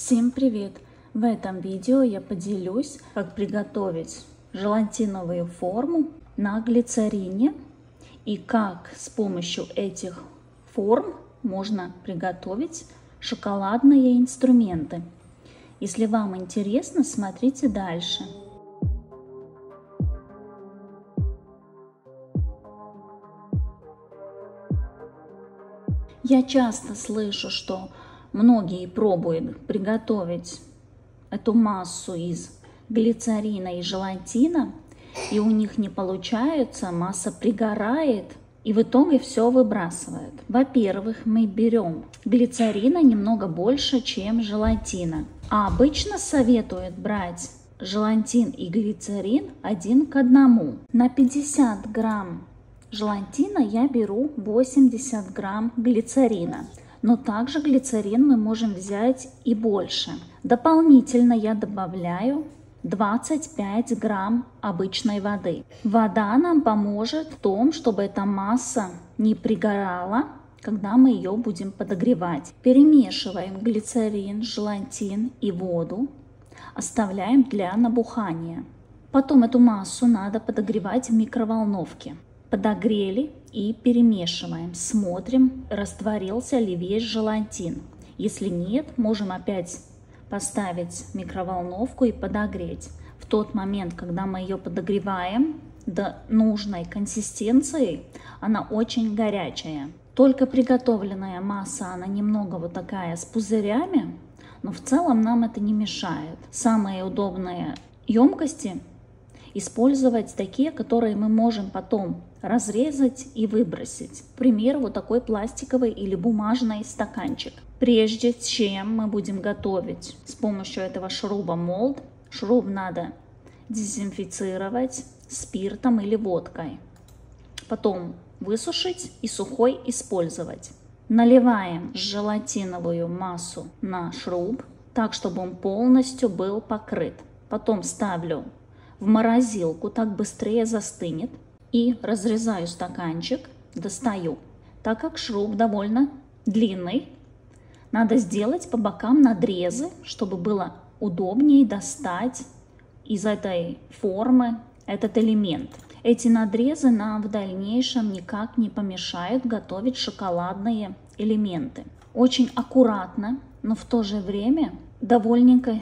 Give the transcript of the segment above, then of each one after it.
Всем привет! В этом видео я поделюсь, как приготовить желатиновую форму на глицерине и как с помощью этих форм можно приготовить шоколадные инструменты. Если вам интересно, смотрите дальше. Я часто слышу, что многие пробуют приготовить эту массу из глицерина и желатина, и у них не получается, масса пригорает, и в итоге все выбрасывают. Во-первых, мы берем глицерина немного больше, чем желатина. А обычно советуют брать желатин и глицерин 1 к 1. На 50 грамм желатина я беру 80 грамм глицерина. Но также глицерин мы можем взять и больше. Дополнительно я добавляю 25 грамм обычной воды. Вода нам поможет в том, чтобы эта масса не пригорала, когда мы ее будем подогревать. Перемешиваем глицерин, желатин и воду. Оставляем для набухания. Потом эту массу надо подогревать в микроволновке. Подогрели и перемешиваем. Смотрим, растворился ли весь желатин. Если нет, можем опять поставить в микроволновку и подогреть. В тот момент, когда мы ее подогреваем до нужной консистенции, она очень горячая. Только приготовленная масса, она немного вот такая с пузырями, но в целом нам это не мешает. Самые удобные емкости использовать такие, которые мы можем потом разрезать и выбросить. К примеру, вот такой пластиковый или бумажный стаканчик. Прежде чем мы будем готовить с помощью этого шруба молд, шруб надо дезинфицировать спиртом или водкой. Потом высушить и сухой использовать. Наливаем желатиновую массу на шруб, так чтобы он полностью был покрыт. Потом ставлю в морозилку, так быстрее застынет. И разрезаю стаканчик, достаю. Так как шруб довольно длинный, надо сделать по бокам надрезы, чтобы было удобнее достать из этой формы этот элемент. Эти надрезы нам в дальнейшем никак не помешают готовить шоколадные элементы. Очень аккуратно, но в то же время довольненько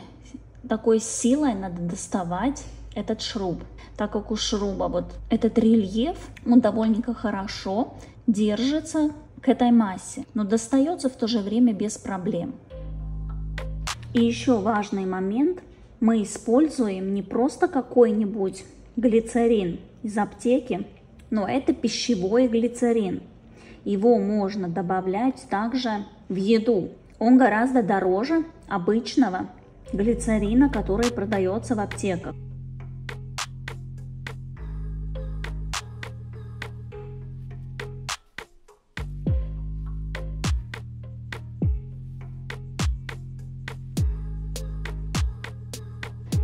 такой силой надо доставать этот шруб, так как у шруба вот этот рельеф, он довольно хорошо держится к этой массе, но достается в то же время без проблем. И еще важный момент, мы используем не просто какой-нибудь глицерин из аптеки, но это пищевой глицерин. Его можно добавлять также в еду. Он гораздо дороже обычного глицерина, который продается в аптеках.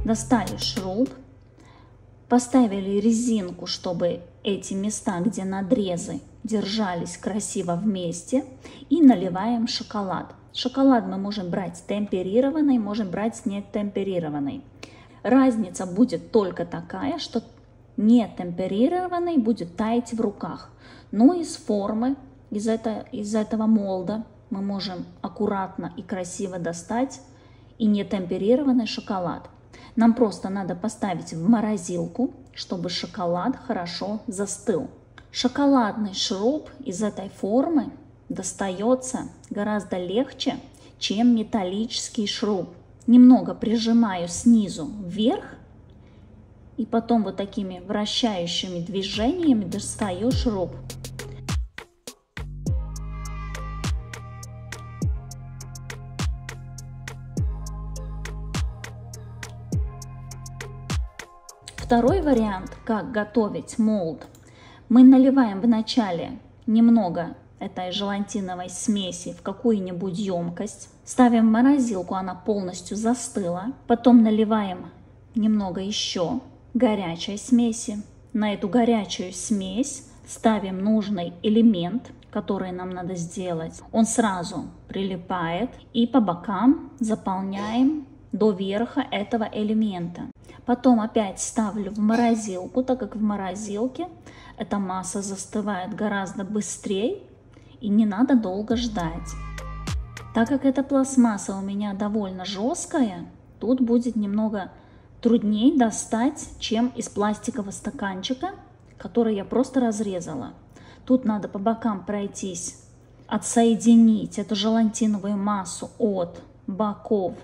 Достали шруб, поставили резинку, чтобы эти места, где надрезы, держались красиво вместе, и наливаем шоколад. Шоколад мы можем брать темперированный, можем брать не темперированный. Разница будет только такая, что не темперированный будет таять в руках. Но из формы, из этого молда мы можем аккуратно и красиво достать и не темперированный шоколад. Нам просто надо поставить в морозилку, чтобы шоколад хорошо застыл. Шоколадный шруб из этой формы достается гораздо легче, чем металлический шруб. Немного прижимаю снизу вверх и потом вот такими вращающими движениями достаю шруб. Второй вариант, как готовить молд. Мы наливаем вначале немного этой желатиновой смеси в какую-нибудь емкость, ставим в морозилку, она полностью застыла, потом наливаем немного еще горячей смеси. На эту горячую смесь ставим нужный элемент, который нам надо сделать, он сразу прилипает, и по бокам заполняем до верха этого элемента. Потом опять ставлю в морозилку, так как в морозилке эта масса застывает гораздо быстрее и не надо долго ждать. Так как эта пластмасса у меня довольно жесткая, тут будет немного труднее достать, чем из пластикового стаканчика, который я просто разрезала. Тут надо по бокам пройтись, отсоединить эту желатиновую массу от бока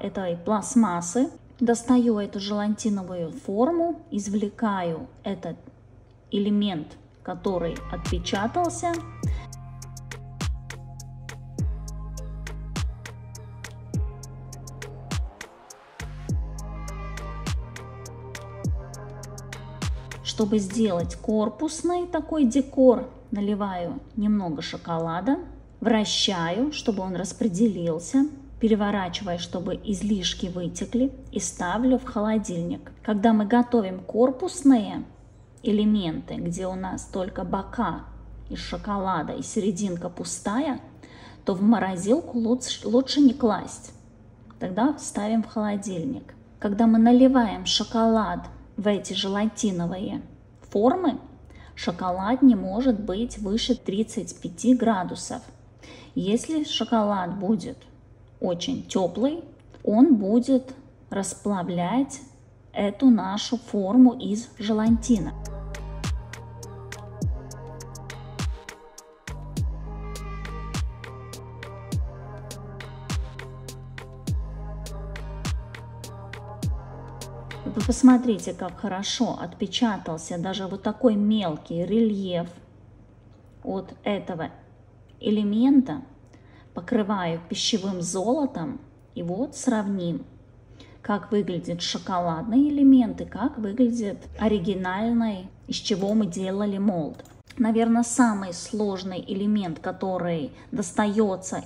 этой пластмассы. Достаю эту желатиновую форму, извлекаю этот элемент, который отпечатался. Чтобы сделать корпусный такой декор, наливаю немного шоколада, вращаю, чтобы он распределился, переворачиваю, чтобы излишки вытекли, и ставлю в холодильник. Когда мы готовим корпусные элементы, где у нас только бока из шоколада и серединка пустая, то в морозилку лучше не класть. Тогда ставим в холодильник. Когда мы наливаем шоколад в эти желатиновые формы, шоколад не может быть выше 35 градусов. Если шоколад будет очень теплый, он будет расплавлять эту нашу форму из желатина. Вы посмотрите, как хорошо отпечатался даже вот такой мелкий рельеф от этого элемента. Покрываю пищевым золотом, и вот сравним, как выглядит шоколадный элемент и как выглядит оригинальный, из чего мы делали молд. Наверное, самый сложный элемент, который достается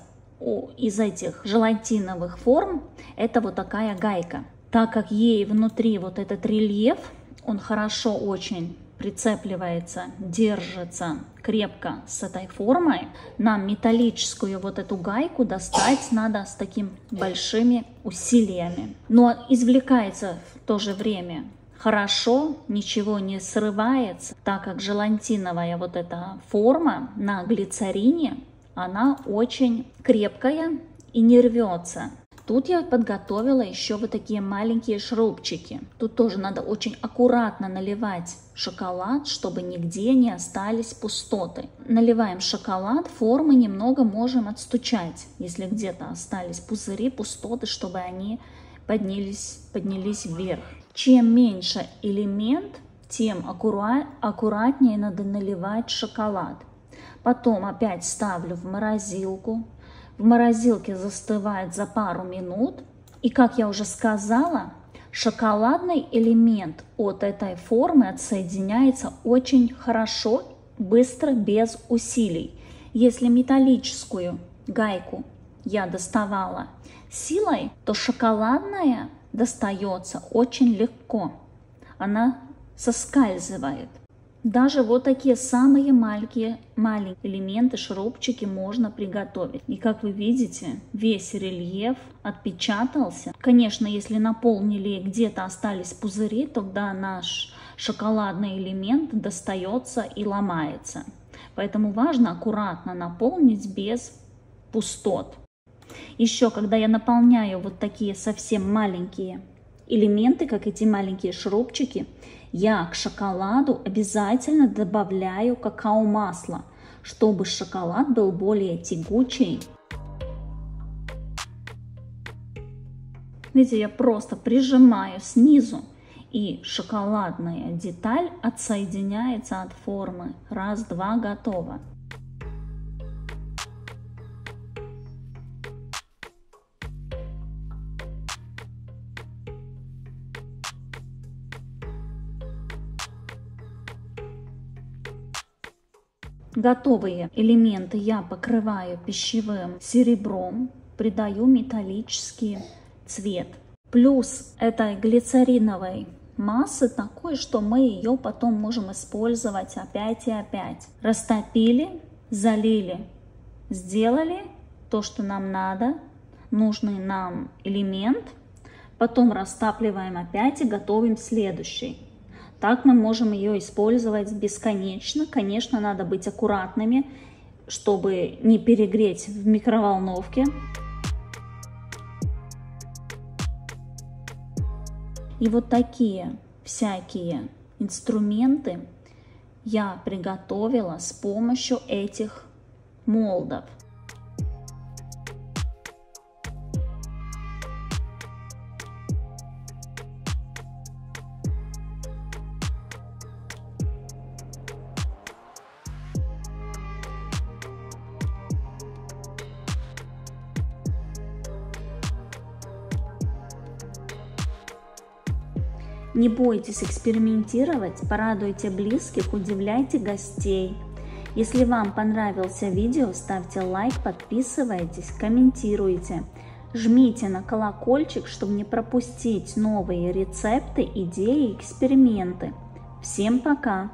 из этих желатиновых форм, это вот такая гайка. Так как ей внутри вот этот рельеф, он хорошо очень прицепливается, держится крепко с этой формой, нам металлическую вот эту гайку достать надо с такими большими усилиями. Но извлекается в то же время хорошо, ничего не срывается, так как желатиновая вот эта форма на глицерине, она очень крепкая и не рвется. Тут я подготовила еще вот такие маленькие шурупчики. Тут тоже надо очень аккуратно наливать шоколад, чтобы нигде не остались пустоты. Наливаем шоколад, формы немного можем отстучать, если где-то остались пузыри, пустоты, чтобы они поднялись вверх. Чем меньше элемент, тем аккуратнее надо наливать шоколад. Потом опять ставлю в морозилку. В морозилке застывает за пару минут. И, как я уже сказала, шоколадный элемент от этой формы отсоединяется очень хорошо, быстро, без усилий. Если металлическую гайку я доставала силой, то шоколадная достается очень легко. Она соскальзывает. Даже вот такие самые маленькие элементы, шурупчики можно приготовить. И как вы видите, весь рельеф отпечатался. Конечно, если наполнили и где-то остались пузыри, тогда наш шоколадный элемент достается и ломается. Поэтому важно аккуратно наполнить без пустот. Еще, когда я наполняю вот такие совсем маленькие элементы, как эти маленькие шурупчики, я к шоколаду обязательно добавляю какао-масло, чтобы шоколад был более тягучий. Видите, я просто прижимаю снизу, и шоколадная деталь отсоединяется от формы. Раз, два, готово. Готовые элементы я покрываю пищевым серебром, придаю металлический цвет. Плюс этой глицериновой массы такой, что мы ее потом можем использовать опять и опять. Растопили, залили, сделали то, что нам надо, нужный нам элемент, потом растапливаем опять и готовим следующий. Так мы можем ее использовать бесконечно. Конечно, надо быть аккуратными, чтобы не перегреть в микроволновке. И вот такие всякие инструменты я приготовила с помощью этих молдов. Не бойтесь экспериментировать, порадуйте близких, удивляйте гостей. Если вам понравился видео, ставьте лайк, подписывайтесь, комментируйте. Жмите на колокольчик, чтобы не пропустить новые рецепты, идеи, эксперименты. Всем пока!